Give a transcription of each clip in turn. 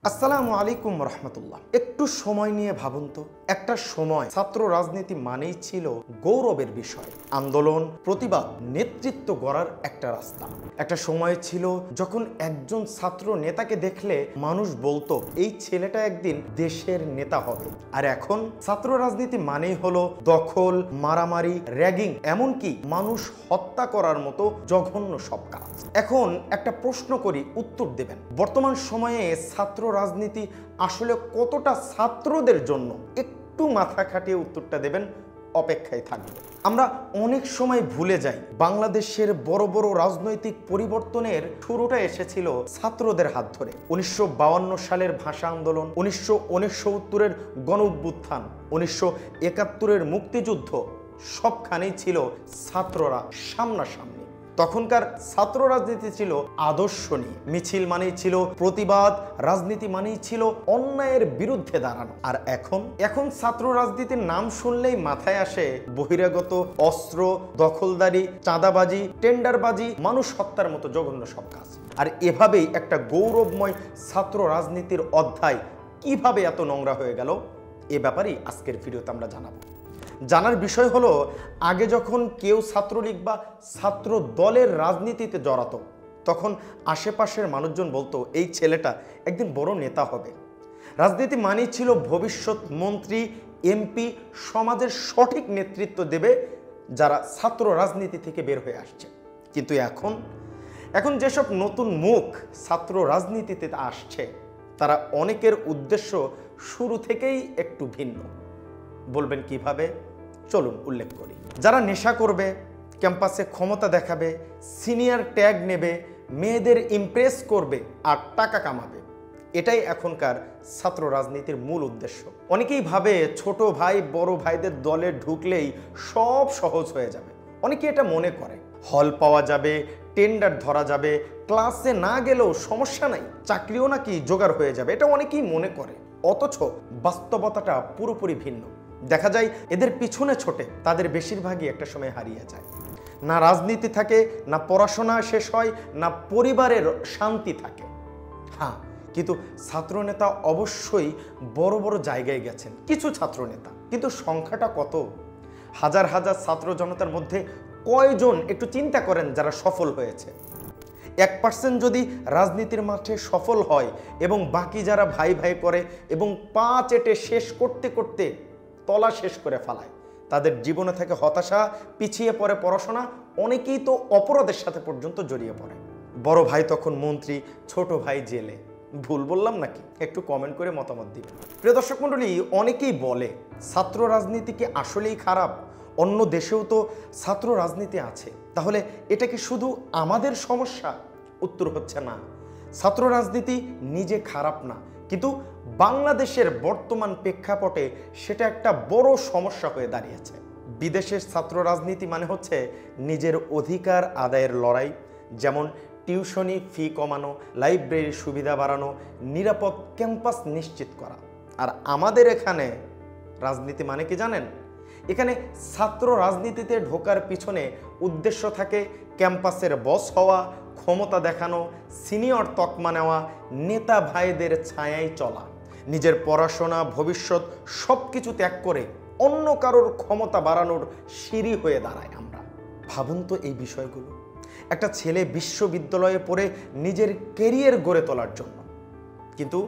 আসসালামু আলাইকুম রহমতুল্লাহ। একটু সময় নিয়ে ভাবুন তো, একটা সময় ছাত্র রাজনীতি মানেই ছিল গৌরবের বিষয়, আন্দোলন, প্রতিবাদ, নেতৃত্ব গড়ার একটা রাস্তা। একটা সময় ছিল যখন একজন ছাত্র নেতাকে দেখলে মানুষ বলতো এই ছেলেটা একদিন দেশের নেতা হবে। আর এখন ছাত্র রাজনীতি মানেই হলো দখল, মারামারি, র্যাগিং, এমনকি মানুষ হত্যা করার মতো জঘন্য সব কাজ। এখন একটা প্রশ্ন করি, উত্তর দেবেন। বর্তমান সময়ে ছাত্র রাজনীতি আসলে কতটা ছাত্রদের জন্য? একটু মাথা খাটিয়ে উত্তরটা দেবেন, অপেক্ষায় থাকবে। আমরা অনেক সময় ভুলে যাই বাংলাদেশের বড় বড় রাজনৈতিক পরিবর্তনের শুরুটা এসেছিল ছাত্রদের হাত ধরে। 1952 সালের ভাষা আন্দোলন, 1969-এর গণ অভ্যুত্থান, 1971-এর মুক্তিযুদ্ধ, সবখানেই ছিল ছাত্ররা সামনাসামনি। তখনকার ছাত্র রাজনীতি ছিল আদর্শ নিয়ে, মিছিল মানেই ছিল প্রতিবাদ, রাজনীতি মানেই ছিল অন্যায়ের বিরুদ্ধে দাঁড়ানো। আর এখন ছাত্র রাজনীতির নাম শুনলেই মাথায় আসে বহিরাগত অস্ত্র, দখলদারি, চাঁদাবাজি, টেন্ডারবাজি, মানুষ হত্যার মতো জঘন্য সব কাজ। আর এভাবেই একটা গৌরবময় ছাত্র রাজনীতির অধ্যায় কিভাবে এত নোংরা হয়ে গেল, এ ব্যাপারেই আজকের ভিডিওতে আমরা জানাবো। জানার বিষয় হলো, আগে যখন কেউ ছাত্রলীগ বা ছাত্র দলের রাজনীতিতে জড়াতো তখন আশেপাশের মানুষজন বলতো এই ছেলেটা একদিন বড় নেতা হবে। রাজনীতি মানেই ছিল ভবিষ্যৎ মন্ত্রী, এমপি, সমাজের সঠিক নেতৃত্ব দেবে যারা ছাত্র রাজনীতি থেকে বের হয়ে আসছে। কিন্তু এখন যেসব নতুন মুখ ছাত্র রাজনীতিতে আসছে তারা অনেকের উদ্দেশ্য শুরু থেকেই একটু ভিন্ন। বলবেন কিভাবে? চলুন উল্লেখ করি। যারা নেশা করবে, ক্যাম্পাসে ক্ষমতা দেখাবে, সিনিয়র ট্যাগ নেবে, মেয়েদের ইমপ্রেস করবে আর টাকা কামাবে, এটাই এখনকার ছাত্র রাজনীতির মূল উদ্দেশ্য। অনেকেই ভাবে ছোট ভাই বড় ভাইদের দলে ঢুকলেই সব সহজ হয়ে যাবে। অনেকে এটা মনে করে হল পাওয়া যাবে, টেন্ডার ধরা যাবে, ক্লাসে না গেলেও সমস্যা নাই, চাকরিও নাকি জোগাড় হয়ে যাবে, এটা অনেকেই মনে করে। অথচ বাস্তবতাটা পুরোপুরি ভিন্ন। দেখা যায় এদের পিছনে ছোটে তাদের বেশিরভাগই একটা সময় হারিয়ে যায়। না রাজনীতি থাকে, না পড়াশোনা শেষ হয়, না পরিবারের শান্তি থাকে। হ্যাঁ, কিন্তু ছাত্রনেতা অবশ্যই বড় বড় জায়গায় গেছেন কিছু ছাত্রনেতা, কিন্তু সংখ্যাটা কত? হাজার হাজার ছাত্র জনতার মধ্যে কয়জন একটু চিন্তা করেন যারা সফল হয়েছে? 1% যদি রাজনীতির মাঠে সফল হয় এবং বাকি যারা ভাই ভাই করে এবং পা চেটে শেষ করতে করতে তলা শেষ করে ফেলায়, তাদের জীবনে থাকে হতাশা, পিছিয়ে পড়ে পড়াশোনা, অনেকেই তো অপরাধের সাথে পর্যন্ত জড়িয়ে পড়ে। বড় ভাই তখন মন্ত্রী, ছোট ভাই জেলে। ভুল বললাম নাকি? একটু কমেন্ট করে মতামত দিবেন। প্রিয় দর্শক মণ্ডলী, অনেকেই বলে ছাত্র রাজনীতি কি আসলেই খারাপ? অন্য দেশেও তো ছাত্র রাজনীতি আছে, তাহলে এটা কি শুধু আমাদের সমস্যা? উত্তর হচ্ছে না। ছাত্র রাজনীতি নিজে খারাপ না, কিন্তু বাংলাদেশের বর্তমান প্রেক্ষাপটে সেটা একটা বড় সমস্যা হয়ে দাঁড়িয়েছে। বিদেশের ছাত্র রাজনীতি মানে হচ্ছে নিজের অধিকার আদায়ের লড়াই, যেমন টিউশনি ফি কমানো, লাইব্রেরির সুবিধা বাড়ানো, নিরাপদ ক্যাম্পাস নিশ্চিত করা। আর আমাদের এখানে রাজনীতি মানে কি জানেন? এখানে ছাত্র রাজনীতিতে ঢোকার পিছনে উদ্দেশ্য থাকে ক্যাম্পাসের বস হওয়া, ক্ষমতা দেখানো, সিনিয়র তকমা নেওয়া, নেতা ভাইদের ছায়ায় চলা, নিজের পড়াশোনা, ভবিষ্যৎ সব কিছু ত্যাগ করে অন্য কারোর ক্ষমতা বাড়ানোর সিঁড়ি হয়ে দাঁড়ায় আমরা। ভাবুন তো এই বিষয়গুলো। একটা ছেলে বিশ্ববিদ্যালয়ে পড়ে নিজের ক্যারিয়ার গড়ে তোলার জন্য, কিন্তু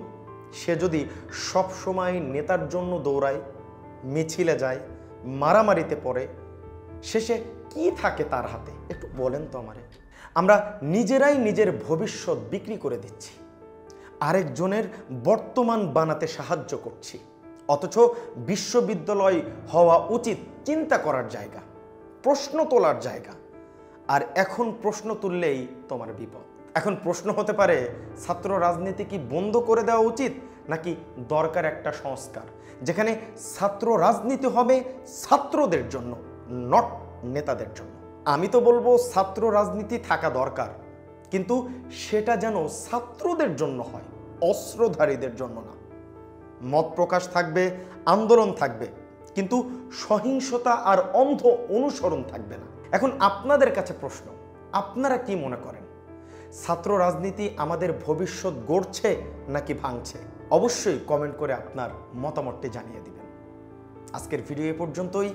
সে যদি সব সময় নেতার জন্য দৌড়ায়, মিছিলে যায়, মারামারিতে পড়ে, শেষে কি থাকে তার হাতে? একটু বলেন তো আমারে। আমরা নিজেরাই নিজের ভবিষ্যৎ বিক্রি করে দিচ্ছি, আরেকজনের বর্তমান বানাতে সাহায্য করছি। অথচ বিশ্ববিদ্যালয় হওয়া উচিত চিন্তা করার জায়গা, প্রশ্ন তোলার জায়গা। আর এখন প্রশ্ন তুললেই তোমার বিপদ। এখন প্রশ্ন হতে পারে, ছাত্র রাজনীতি কি বন্ধ করে দেওয়া উচিত, নাকি দরকার একটা সংস্কার যেখানে ছাত্র রাজনীতি হবে ছাত্রদের জন্য, নট নেতাদের জন্য? আমি তো বলবো ছাত্র রাজনীতি থাকা দরকার, কিন্তু সেটা যেন ছাত্রদের জন্য হয়, অস্ত্রধারীদের জন্য না। মত প্রকাশ থাকবে, আন্দোলন থাকবে, কিন্তু সহিংসতা আর অন্ধ অনুসরণ থাকবে না। এখন আপনাদের কাছে প্রশ্ন, আপনারা কি মনে করেন ছাত্র রাজনীতি আমাদের ভবিষ্যৎ গড়ছে নাকি ভাঙছে? অবশ্যই কমেন্ট করে আপনার মতামতটি জানিয়ে দিবেন। আজকের ভিডিও এ পর্যন্তই।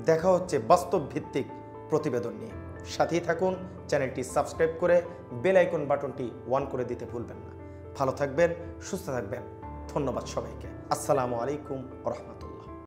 দেখা হচ্ছে বাস্তব ভিত্তিক প্রতিবেদন নিয়ে। সাথেই থাকুন, চ্যানেলটি সাবস্ক্রাইব করে বেল আইকন বাটনটি অন করে দিতে ভুলবেন না। ভালো থাকবেন, সুস্থ থাকবেন। ধন্যবাদ সবাইকে। আসসালামু আলাইকুম ওয়া রাহমাতুল্লাহ।